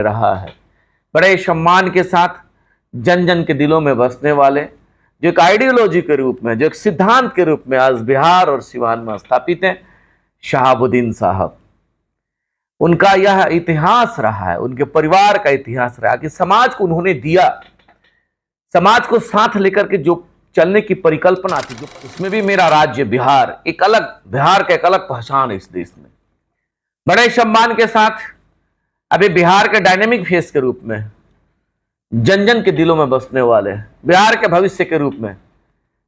रहा है। बड़े सम्मान के साथ जन जन के दिलों में बसने वाले, जो एक आइडियोलॉजी के रूप में, जो एक सिद्धांत के रूप में आज बिहार और सिवान में स्थापित हैं, शहाबुद्दीन साहब। उनका यह इतिहास रहा है, उनके परिवार का इतिहास रहा कि समाज को उन्होंने दिया, समाज को साथ लेकर के जो चलने की परिकल्पना थी, जो उसमें भी मेरा राज्य बिहार एक अलग, बिहार का एक अलग पहचान है इस देश में। बड़े सम्मान के साथ अभी बिहार के डायनेमिक फेस के रूप में, जन जन के दिलों में बसने वाले, बिहार के भविष्य के रूप में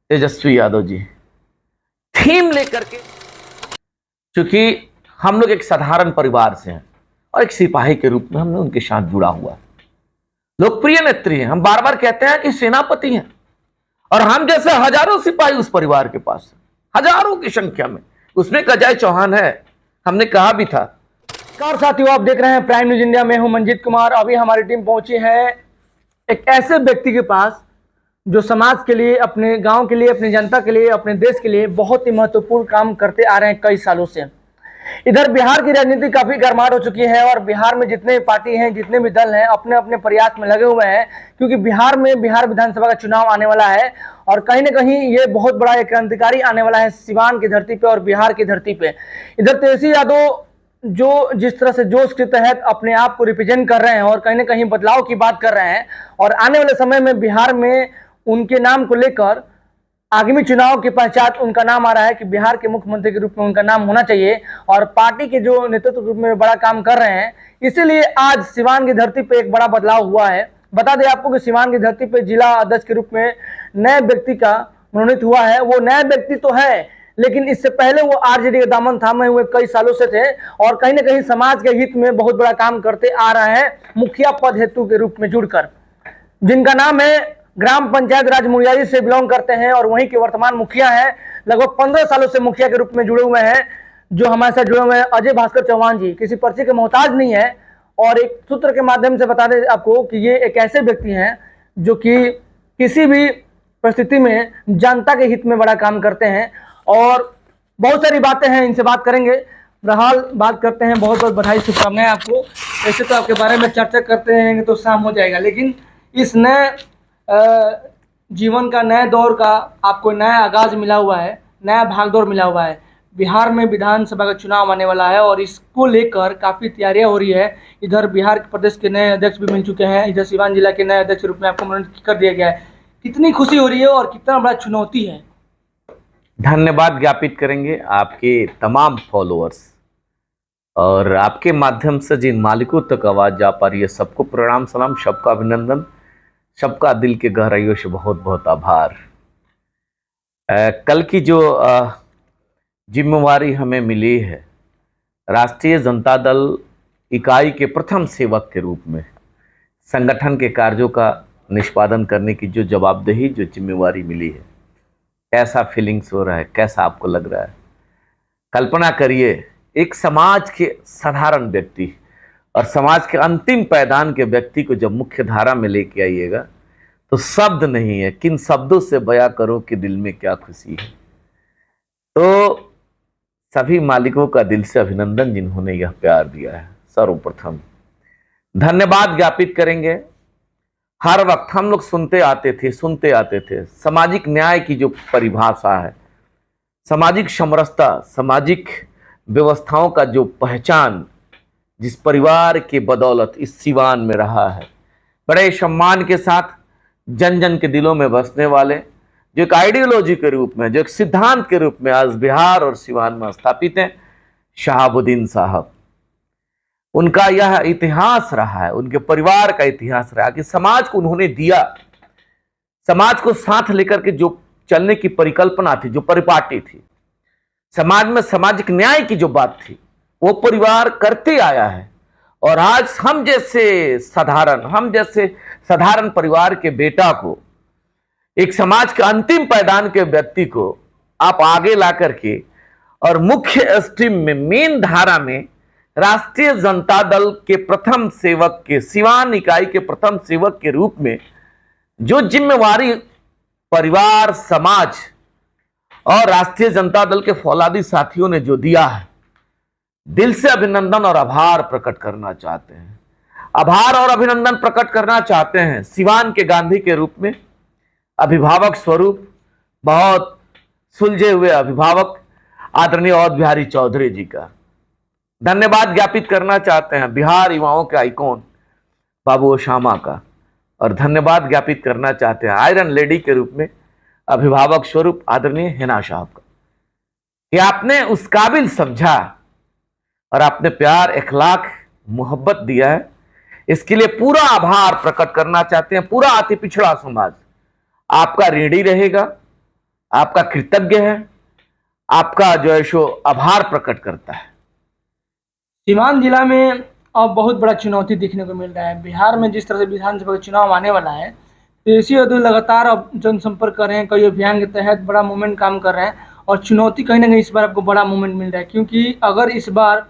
तेजस्वी यादव जी थीम लेकर के, क्योंकि हम लोग एक साधारण परिवार से हैं और एक सिपाही के रूप में हमने उनके साथ जुड़ा हुआ, लोकप्रिय नेत्री हैं। हम बार बार कहते हैं कि सेनापति हैं और हम जैसे हजारों सिपाही उस परिवार के पास हैं, हजारों की संख्या में। उसमें एक अजय चौहान है, हमने कहा भी था। नमस्कार साथियों, आप देख रहे हैं प्राइम न्यूज इंडिया। मैं हूं मंजीत कुमार। अभी हमारी टीम पहुंची है एक ऐसे व्यक्ति के पास जो समाज के लिए, अपने गांव के लिए, अपनी जनता के लिए, अपने देश के लिए बहुत ही महत्वपूर्ण काम करते आ रहे हैं कई सालों से। इधर बिहार की राजनीति काफी गर्माहट हो चुकी है और बिहार में जितने भी पार्टी हैं, जितने भी दल हैं, अपने अपने प्रयास में लगे हुए हैं, क्योंकि बिहार में बिहार विधानसभा का चुनाव आने वाला है और कहीं ना कहीं ये बहुत बड़ा एक क्रांतिकारी आने वाला है सिवान की धरती पे और बिहार की धरती पे। इधर तेजस्वी यादव जो जिस तरह से जोश के तहत अपने आप को रिप्रेजेंट कर रहे हैं और कहीं ना कहीं बदलाव की बात कर रहे हैं और आने वाले समय में बिहार में उनके नाम को लेकर आगामी चुनाव के पश्चात उनका नाम आ रहा है कि बिहार के मुख्यमंत्री के रूप में उनका नाम होना चाहिए और पार्टी के जो नेतृत्व के रूप में बड़ा काम कर रहे हैं। इसीलिए आज सिवान की धरती पे एक बड़ा बदलाव हुआ है। बता दें आपको कि सिवान की धरती पे जिला अध्यक्ष के रूप में नए व्यक्ति का मनोनीत हुआ है। वो नया व्यक्ति तो है, लेकिन इससे पहले वो आरजेडी का दामन थामे हुए कई सालों से थे और कहीं ना कहीं समाज के हित में बहुत बड़ा काम करते आ रहे हैं, मुखिया पद हेतु के रूप में जुड़कर, जिनका नाम है ग्राम पंचायत राज मुड़ियारी से बिलोंग करते हैं और वहीं के वर्तमान मुखिया हैं। लगभग 15 सालों से मुखिया के रूप में जुड़े हुए हैं। जो हमारे साथ जुड़े हुए हैं अजय भास्कर चौहान जी, किसी पर्ची के मोहताज नहीं है और एक सूत्र के माध्यम से बता दें आपको कि ये एक ऐसे व्यक्ति हैं जो कि किसी भी परिस्थिति में जनता के हित में बड़ा काम करते हैं और बहुत सारी बातें हैं, इनसे बात करेंगे। बहरहाल बात करते हैं। बहुत बहुत बधाई, शुभकामनाएं आपको। वैसे तो आपके बारे में चर्चा करते रहेंगे तो शाम हो जाएगा, लेकिन इस नए जीवन का, नए दौर का आपको नया आगाज मिला हुआ है, नया भागदौड़ मिला हुआ है। बिहार में विधानसभा का चुनाव आने वाला है और इसको लेकर काफ़ी तैयारियां हो रही है। इधर बिहार प्रदेश के नए अध्यक्ष भी मिल चुके हैं, इधर सिवान जिला के नए अध्यक्ष के रूप में आपको मनोनीत कर दिया गया है। कितनी खुशी हो रही है और कितना बड़ा चुनौती है? धन्यवाद ज्ञापित करेंगे आपके तमाम फॉलोअर्स और आपके माध्यम से जिन मालिकों तक आवाज जा पा रही है, सबको प्रणाम, सलाम, सबका अभिनंदन, सबका दिल के गहराइयों से बहुत बहुत आभार। कल की जो जिम्मेवारी हमें मिली है राष्ट्रीय जनता दल इकाई के प्रथम सेवक के रूप में संगठन के कार्यों का निष्पादन करने की जो जवाबदेही, जो जिम्मेवारी मिली है, कैसा फीलिंग्स हो रहा है, कैसा आपको लग रहा है? कल्पना करिए, एक समाज के साधारण व्यक्ति और समाज के अंतिम पायदान के व्यक्ति को जब मुख्य धारा में लेके आइएगा तो शब्द नहीं है, किन शब्दों से बयां करो कि दिल में क्या खुशी है। तो सभी मालिकों का दिल से अभिनंदन जिन्होंने यह प्यार दिया है। सर्वप्रथम धन्यवाद ज्ञापित करेंगे। हर वक्त हम लोग सुनते आते थे सामाजिक न्याय की जो परिभाषा है, सामाजिक समरसता, सामाजिक व्यवस्थाओं का जो पहचान जिस परिवार के बदौलत इस सिवान में रहा है, बड़े सम्मान के साथ जन जन के दिलों में बसने वाले, जो एक आइडियोलॉजी के रूप में, जो एक सिद्धांत के रूप में आज बिहार और सिवान में स्थापित हैं, शहाबुद्दीन साहब। उनका यह इतिहास रहा है, उनके परिवार का इतिहास रहा कि समाज को उन्होंने दिया, समाज को साथ लेकर के जो चलने की परिकल्पना थी, जो परिपाटी थी, समाज में सामाजिक न्याय की जो बात थी, वो परिवार करते आया है। और आज हम जैसे साधारण परिवार के बेटा को, एक समाज के अंतिम पायदान के व्यक्ति को आप आगे ला करके और मुख्य स्ट्रीम में, मेन धारा में राष्ट्रीय जनता दल के प्रथम सेवक के, सिवान इकाई के प्रथम सेवक के रूप में जो जिम्मेवारी परिवार, समाज और राष्ट्रीय जनता दल के फौलादी साथियों ने जो दिया है, दिल से अभिनंदन और आभार प्रकट करना चाहते हैं। आभार और अभिनंदन प्रकट करना चाहते हैं सिवान के गांधी के रूप में, अभिभावक स्वरूप बहुत सुलझे हुए अभिभावक आदरणीय अवध बिहारी चौधरी जी का धन्यवाद ज्ञापित करना चाहते हैं बिहार युवाओं के आइकॉन बाबू ओसामा का, और धन्यवाद ज्ञापित करना चाहते हैं आयरन लेडी के रूप में अभिभावक स्वरूप आदरणीय हिना साहब का, कि आपने उस काबिल समझा और आपने प्यार इखलाक मोहब्बत दिया है। इसके लिए पूरा आभार प्रकट करना चाहते हैं। पूरा अति पिछड़ा समाज आपका ऋणी रहेगा, आपका कृतज्ञ है, आपका जो है सो आभार प्रकट करता है। सीवान जिला में अब बहुत बड़ा चुनौती देखने को मिल रहा है। बिहार में जिस तरह से विधानसभा का चुनाव आने वाला है, तेजस्वी यादव लगातार अब जनसंपर्क कर रहे हैं, कई अभियान के तहत बड़ा मूवमेंट काम कर रहे हैं, और चुनौती कहीं ना कहीं इस बार आपको बड़ा मूवमेंट मिल रहा है, क्योंकि अगर इस बार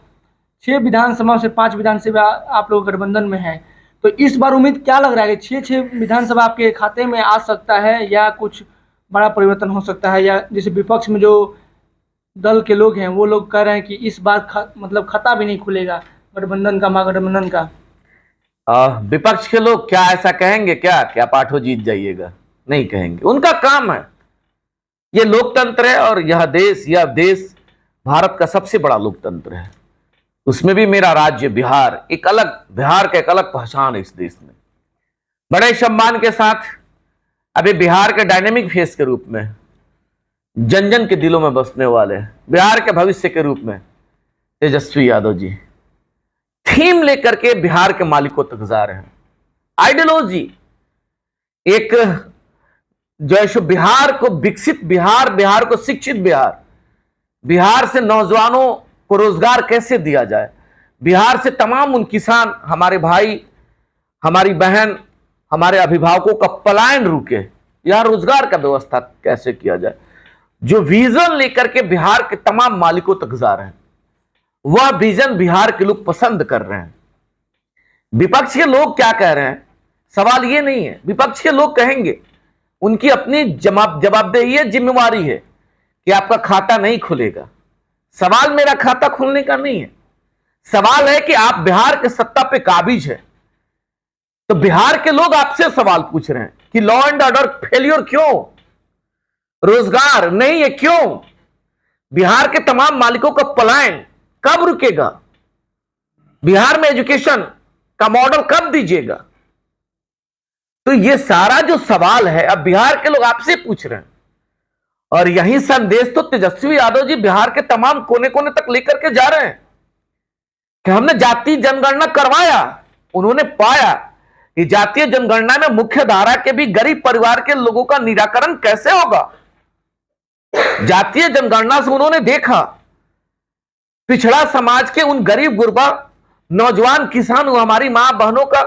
6 विधानसभा से 5 विधानसभा आप लोग गठबंधन में हैं, तो इस बार उम्मीद क्या लग रहा है कि 6 विधानसभा आपके खाते में आ सकता है, या कुछ बड़ा परिवर्तन हो सकता है, या जैसे विपक्ष में जो दल के लोग हैं वो लोग कह रहे हैं कि इस बार मतलब खाता भी नहीं खुलेगा गठबंधन का, महागठबंधन का। विपक्ष के लोग क्या ऐसा कहेंगे क्या पाठो जीत जाइएगा? नहीं कहेंगे, उनका काम है। ये लोकतंत्र है और यह देश भारत का सबसे बड़ा लोकतंत्र है। उसमें भी मेरा राज्य बिहार बिहार का एक अलग पहचान है इस देश में। बड़े सम्मान के साथ अभी बिहार के डायनेमिक फेस के रूप में, जन जन के दिलों में बसने वाले, बिहार के भविष्य के रूप में तेजस्वी यादव जी थीम लेकर के बिहार के मालिकों तक जा रहे हैं। आइडियोलॉजी एक जो है बिहार को विकसित बिहार को शिक्षित बिहार से नौजवानों को रोजगार कैसे दिया जाए, बिहार से तमाम उन किसान, हमारे भाई, हमारी बहन, हमारे अभिभावकों का पलायन रुके, यहां रोजगार का व्यवस्था कैसे किया जाए, जो विजन लेकर के बिहार के तमाम मालिकों तक जा रहे हैं, वह विजन बिहार के लोग पसंद कर रहे हैं। विपक्ष के लोग क्या कह रहे हैं, सवाल ये नहीं है। विपक्ष के लोग कहेंगे, उनकी अपनी जवाबदेही है, जिम्मेवारी है कि आपका खाता नहीं खुलेगा। सवाल मेरा खाता खुलने का नहीं है, सवाल है कि आप बिहार के सत्ता पे काबिज है। तो बिहार के लोग आपसे सवाल पूछ रहे हैं कि लॉ एंड ऑर्डर फेलियर क्यों, रोजगार नहीं है क्यों, बिहार के तमाम मालिकों का पलायन कब रुकेगा, बिहार में एजुकेशन का मॉडल कब दीजिएगा। तो ये सारा जो सवाल है अब बिहार के लोग आपसे पूछ रहे हैं, और यही संदेश तो तेजस्वी यादव जी बिहार के तमाम कोने कोने तक लेकर के जा रहे हैं कि हमने जातीय जनगणना करवाया। उन्होंने पाया कि जातीय जनगणना में मुख्य धारा के भी गरीब परिवार के लोगों का निराकरण कैसे होगा। जातीय जनगणना से उन्होंने देखा पिछड़ा समाज के उन गरीब गुरबा नौजवान किसान, हमारी मां बहनों का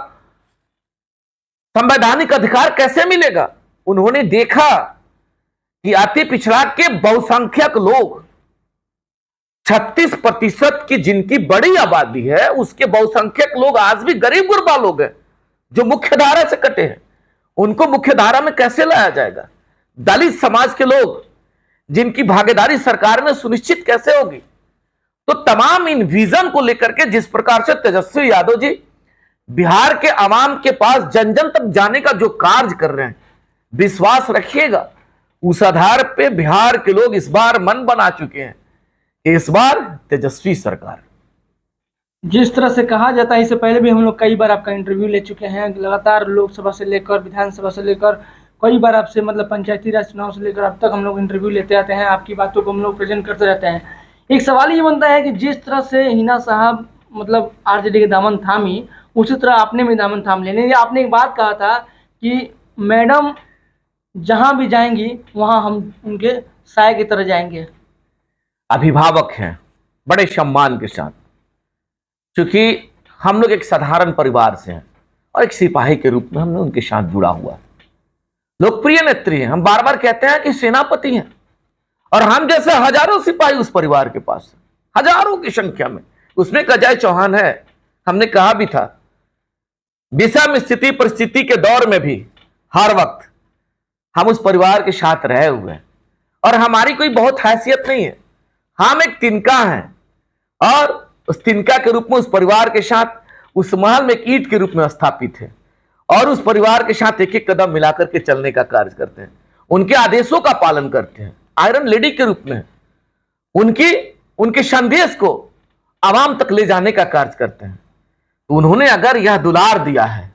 संवैधानिक अधिकार कैसे मिलेगा। उन्होंने देखा कि अति पिछड़ा के बहुसंख्यक लोग 36% की जिनकी बड़ी आबादी है, उसके बहुसंख्यक लोग आज भी गरीब गुरबा लोग हैं जो मुख्य धारा से कटे हैं। उनको मुख्य धारा में कैसे लाया जाएगा। दलित समाज के लोग जिनकी भागीदारी सरकार में सुनिश्चित कैसे होगी। तो तमाम इन विजन को लेकर के जिस प्रकार से तेजस्वी यादव जी बिहार के आवाम के पास जन जन तक जाने का जो कार्य कर रहे हैं, विश्वास रखिएगा उस आधार पे बिहार के लोग इस बार मन बना चुके हैं कि इस बार तेजस्वी सरकार। जिस तरह से कहा जाता है, इससे पहले भी हम लोग कई बार आपका इंटरव्यू ले चुके हैं, लगातार लोकसभा से लेकर विधानसभा से लेकर कई बार आपसे मतलब पंचायती राज चुनाव से लेकर अब तक हम लोग इंटरव्यू लेते आते हैं, आपकी बातों को हम लोग प्रेजेंट करते रहते हैं। एक सवाल ये बनता है कि जिस तरह से हिना साहब मतलब आरजेडी के दामन थामी, उसी तरह आपने भी दामन थाम लेने। आपने एक बात कहा था कि मैडम जहां भी जाएंगी वहां हम उनके साय की तरह जाएंगे। अभिभावक हैं बड़े सम्मान के साथ, क्योंकि हम लोग एक साधारण परिवार से हैं और एक सिपाही के रूप में हमने उनके साथ जुड़ा हुआ है। लोकप्रिय नेत्री हैं, हम बार बार कहते हैं कि सेनापति हैं, और हम जैसे हजारों सिपाही उस परिवार के पास, हजारों की संख्या में। उसमें एक अजय चौहान है, हमने कहा भी था विषम स्थिति परिस्थिति के दौर में भी हर वक्त हम उस परिवार के साथ रहे हुए हैं, और हमारी कोई बहुत हैसियत नहीं है, हम एक तिनका हैं, और उस तिनका के रूप में उस परिवार के साथ उस महल में एक ईंट के रूप में स्थापित है और उस परिवार के साथ एक एक कदम मिलाकर के चलने का कार्य करते हैं, उनके आदेशों का पालन करते हैं, आयरन लेडी के रूप में उनके संदेश को आवाम तक ले जाने का कार्य करते हैं। तो उन्होंने अगर यह दुलार दिया है,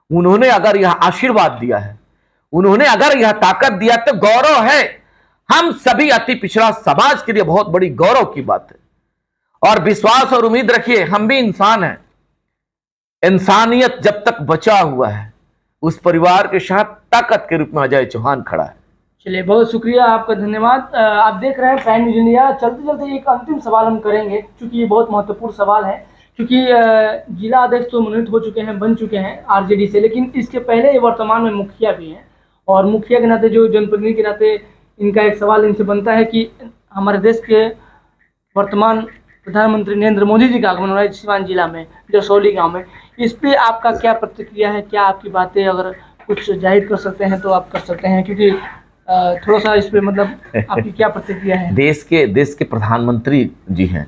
उन्होंने अगर यह आशीर्वाद दिया है, उन्होंने अगर यह ताकत दिया, तो गौरव है, हम सभी अति पिछड़ा समाज के लिए बहुत बड़ी गौरव की बात है। और विश्वास और उम्मीद रखिए, हम भी इंसान हैं, इंसानियत जब तक बचा हुआ है, उस परिवार के साथ ताकत के रूप में अजय चौहान खड़ा है। चलिए, बहुत शुक्रिया आपका, धन्यवाद। आप देख रहे हैं प्राइम न्यूज़ इंडिया। चलते चलते एक अंतिम सवाल हम करेंगे, क्योंकि ये बहुत महत्वपूर्ण सवाल है, क्योंकि जिला अध्यक्ष तो मनोनीत हो चुके हैं, बन चुके हैं आरजेडी से, लेकिन इसके पहले ये वर्तमान में मुखिया भी हैं, और मुखिया के नाते, जो जनप्रतिनिधि के नाते, इनका एक सवाल इनसे बनता है कि हमारे देश के वर्तमान प्रधानमंत्री नरेंद्र मोदी जी का आगमन हो रहा है सिवान जिला में, जसौली गांव में। इस पे आपका क्या प्रतिक्रिया है? क्या आपकी बातें अगर कुछ जाहिर कर सकते हैं तो आप कर सकते हैं, क्योंकि थोड़ा सा इस पे मतलब आपकी क्या प्रतिक्रिया है? देश के प्रधानमंत्री जी हैं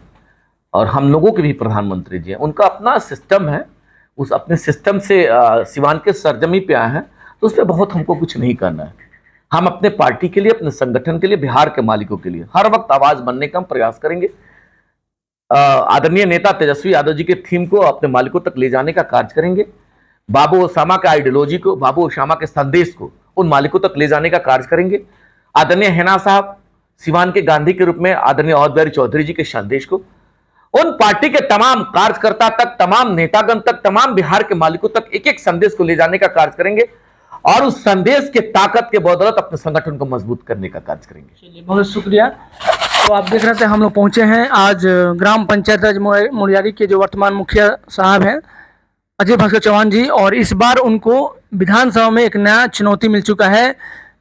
और हम लोगों के भी प्रधानमंत्री जी हैं, उनका अपना सिस्टम है, उस अपने सिस्टम से सिवान के सरजमी पे आए हैं, तो उस पर बहुत हमको कुछ नहीं करना है। हम अपने पार्टी के लिए, अपने संगठन के लिए, बिहार के मालिकों के लिए हर वक्त आवाज बनने का हम प्रयास करेंगे। आदरणीय नेता तेजस्वी यादव जी के थीम को अपने मालिकों तक ले जाने का कार्य करेंगे। बाबू ओसामा के आइडियोलॉजी को, बाबू ओसामा के संदेश को उन मालिकों तक ले जाने का कार्य करेंगे। आदरणीय हेना साहब सिवान के गांधी के रूप में, आदरणीय अवध बिहारी चौधरी जी के संदेश को उन पार्टी के तमाम कार्यकर्ता तक, तमाम नेतागण तक, तमाम बिहार के मालिकों तक एक एक संदेश को ले जाने का कार्य करेंगे और उस संदेश के ताकत के बदौलत अपने संगठन को मजबूत करने का कार्य करेंगे। चलिए, बहुत शुक्रिया। तो आप देख रहे थे, हम लोग पहुंचे हैं आज ग्राम पंचायत राज मुरियारी के जो वर्तमान मुखिया साहब हैं अजय भास्कर चौहान जी, और इस बार उनको विधानसभा में एक नया चुनौती मिल चुका है।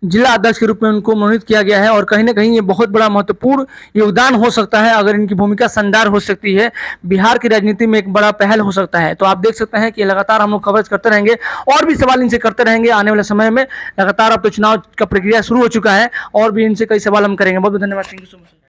जिला अध्यक्ष के रूप में उनको मनोनीत किया गया है, और कहीं ना कहीं ये बहुत बड़ा महत्वपूर्ण योगदान हो सकता है। अगर इनकी भूमिका शानदार हो सकती है, बिहार की राजनीति में एक बड़ा पहल हो सकता है। तो आप देख सकते हैं कि लगातार हम लोग कवरेज करते रहेंगे और भी सवाल इनसे करते रहेंगे आने वाले समय में। लगातार अब तो चुनाव का प्रक्रिया शुरू हो चुका है और भी इनसे कई सवाल हम करेंगे। बहुत बहुत धन्यवाद, थैंक यू सो मच।